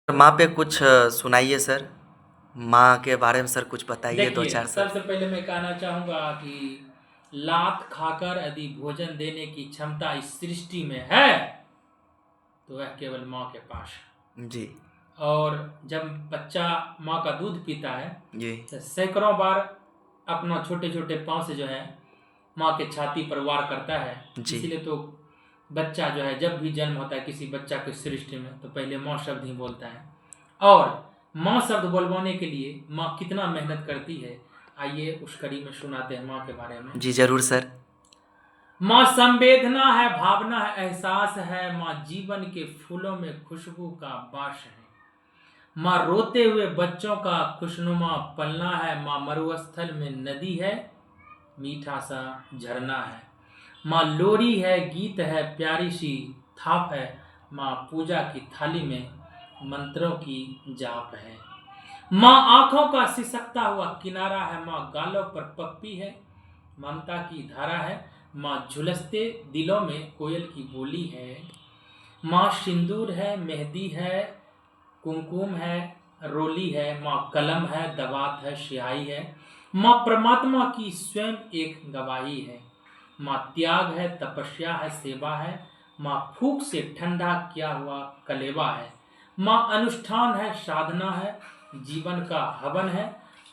माँ पे कुछ सुनाइए सर। माँ के बारे में सर कुछ बताइए दो देखिए, चार सर। सबसे पहले मैं कहना चाहूँगा कि लात खाकर यदि भोजन देने की क्षमता इस सृष्टि में है, तो वह केवल माँ के पास है। जी और जब बच्चा माँ का दूध पीता है, जी तो सैकड़ों बार अपना छोटे छोटे पाँव से जो है माँ के छाती पर वार करता है। जी इसीलिए तो बच्चा जो है, जब भी जन्म होता है किसी बच्चा के सृष्टि में, तो पहले माँ शब्द ही बोलता है। और माँ शब्द बोलवाने के लिए माँ कितना मेहनत करती है, आइए उस कड़ी में सुनाते हैं माँ के बारे में। जी जरूर सर। माँ संवेदना है, भावना है, एहसास है। माँ जीवन के फूलों में खुशबू का बाश है। माँ रोते हुए बच्चों का खुशनुमा पलना है। माँ मरुस्थल में नदी है, मीठा सा झरना है। माँ लोरी है, गीत है, प्यारी सी थाप है। माँ पूजा की थाली में मंत्रों की जाप है। माँ आंखों का सिसकता हुआ किनारा है। माँ गालों पर पप्पी है, ममता की धारा है। माँ झुलसते दिलों में कोयल की बोली है। माँ सिंदूर है, मेहंदी है, कुमकुम है, रोली है। माँ कलम है, दवात है, स्याही है। माँ परमात्मा की स्वयं एक गवाही है। माँ त्याग है, तपस्या है, सेवा है। माँ फूक से ठंडा किया हुआ कलेवा है। माँ अनुष्ठान है, साधना है, जीवन का हवन है।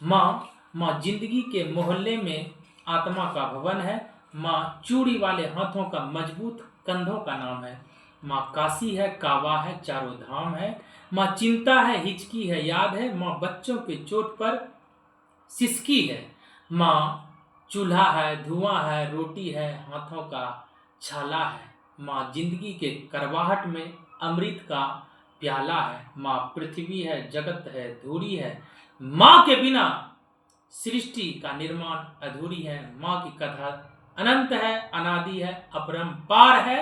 माँ जिंदगी के मोहल्ले में आत्मा का भवन है। माँ चूड़ी वाले हाथों का मजबूत कंधों का नाम है। माँ काशी है, काबा है, चारों धाम है। माँ चिंता है, हिचकी है, याद है। माँ बच्चों के चोट पर सिसकी है। माँ चूल्हा है, धुआं है, रोटी है, हाथों का छाला है। माँ जिंदगी के करवाहट में अमृत का प्याला है। माँ पृथ्वी है, जगत है, धूरी है। माँ के बिना सृष्टि का निर्माण अधूरी है। माँ की कथा अनंत है, अनादि है, अपरंपार है।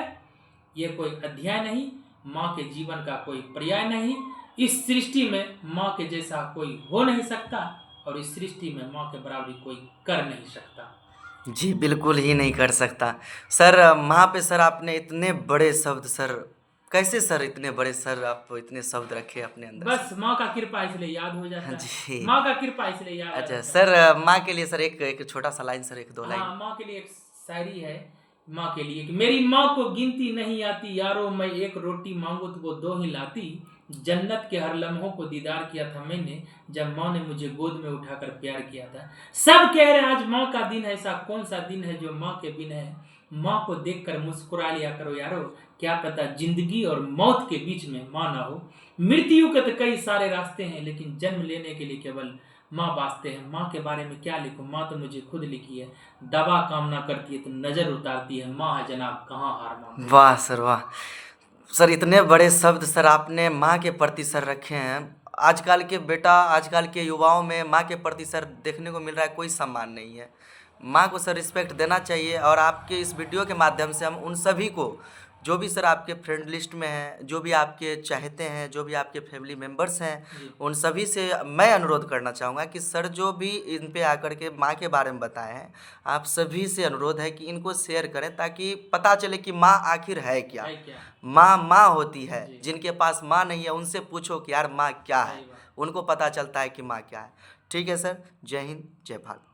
ये कोई अध्याय नहीं, माँ के जीवन का कोई पर्याय नहीं। इस सृष्टि में माँ के जैसा कोई हो नहीं सकता, और इस सृष्टि में माँ के बराबरी कोई कर नहीं सकता। जी बिल्कुल ही नहीं कर सकता सर। माँ पे सर आपने इतने बड़े शब्द सर, कैसे सर इतने बड़े सर आप इतने शब्द रखे अपने अंदर बस सर। माँ का कृपा इसलिए याद हो हाँ जाता है। जी। माँ का कृपा इसलिए याद आ अच्छा जाता है। सर, माँ के लिए सर एक एक छोटा सा लाइन सर, एक दो लाइन। हाँ, माँ के लिए एक शायरी है। माँ के लिए कि मेरी माँ को गिनती नहीं आती यारो, मैं एक रोटी मांगू तो वो दो ही लाती। जन्नत के हर लम्हों को दीदार किया था मैंने, जब माँ ने मुझे गोद में उठाकर प्यार किया था। सब कह रहे हैं आज माँ का दिन है, ऐसा कौन सा दिन है जो माँ के बिन है। माँ को देखकर मुस्कुरा लिया करो यारो, क्या पता जिंदगी और मौत के बीच में माँ ना हो। मृत्यु के तो कई सारे रास्ते हैं, लेकिन जन्म लेने के लिए केवल माँ वास्ते हैं। माँ के बारे में क्या लिखूं, माँ तो मुझे खुद लिखी है। दवा काम ना करती है तो नजर उतारती है, माँ है जनाब कहाँ हार मानती है। वाह सर वाह। सर इतने बड़े शब्द सर आपने माँ के प्रति सर रखे हैं। आजकल के बेटा, आजकल के युवाओं में माँ के प्रति सर देखने को मिल रहा है कोई सम्मान नहीं है। माँ को सर रिस्पेक्ट देना चाहिए। और आपके इस वीडियो के माध्यम से हम उन सभी को, जो भी सर आपके फ्रेंड लिस्ट में हैं, जो भी आपके चाहते हैं, जो भी आपके फैमिली मेम्बर्स हैं, जी उन सभी से मैं अनुरोध करना चाहूँगा कि सर जो भी इन पे आकर के माँ के बारे में बताए हैं, आप सभी से अनुरोध है कि इनको शेयर करें, ताकि पता चले कि माँ आखिर है क्या। है क्या। माँ माँ होती है। जी जिनके पास माँ नहीं है उनसे पूछो कि यार माँ क्या है, सही बात। उनको पता चलता है कि माँ क्या है। ठीक है सर, जय हिंद जय भारत।